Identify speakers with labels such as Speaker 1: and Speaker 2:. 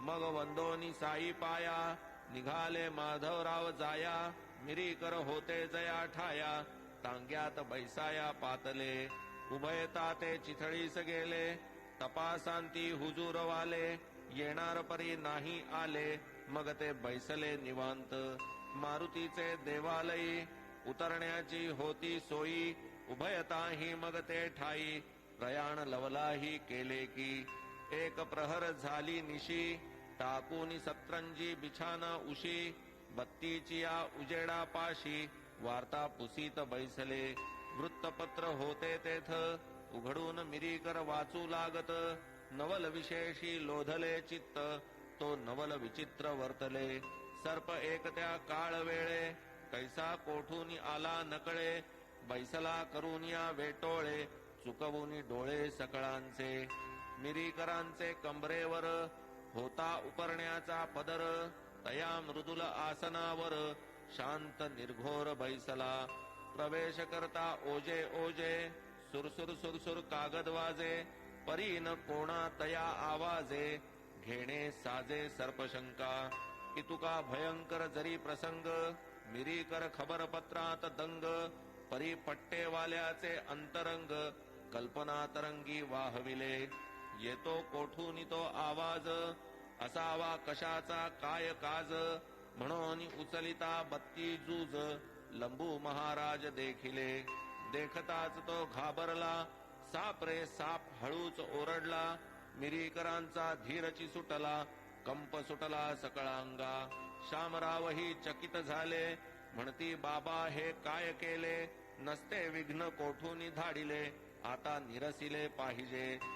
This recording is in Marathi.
Speaker 1: मग वंदोनी साई पाया, निघाले माधवराव जाया. मिरीकर होते जया ठाया, टांग्यात बैसाया पातले. उभयता ते चिथळीस गेले, तपासांती हुजूर वाले. येणार परी नाही आले, मग ते बैसले निवांत. मारुतीचे देवालयी, उतरण्याची होती सोयी. उभयताही मग ते ठाई, प्रयाण लवलाही केले की. एक प्रहर झाली निशी, टाकून सतरंजी बिछाना उशी. बत्तीची या उजेडा पाशी, वार्ता पुसीत बैसले. वृत्तपत्र होते तेथ, उघडून मिरीकर वाचू लागत. नवल विशेषी लोधले चित्त, तो नवल विचित्र वर्तले. सर्प एक त्या काळ वेळे, कैसा कोठून आला नकळे. बैसला करून या वेटोळे, चुकवून डोळे सकळांचे. मिरीकरांचे कंबरेवर, होता उपरण्याचा पदर. तया मृदुल आसनावर, शांत निर्घोर बैसला. प्रवेश करता ओजे ओजे, सुरसुर सुरसुर कागद वाजे. परीन कोणा तया आवाजे, घेणे साजे सर्पशंका. इतुका भयंकर जरी प्रसंग, मिरीकर खबरपत्रात दंग. परी पट्टेवाल्याचे अंतरंग, कल्पना तरंगी वाहविले. येतो कोठून तो आवाज, असावा कशाचा काय काज. म्हणून उचलिता बत्ती जूज, लंबू महाराज देखिले. देखताच तो घाबरला, साप रे साप हळूच ओरडला. मिरीकरांचा धीरची सुटला, कंप सुटला सकळांगा. शामरावही चकित झाले, म्हणती बाबा हे काय केले. नसते विघ्न कोठून धाडिले, आता निरसिले पाहिजे.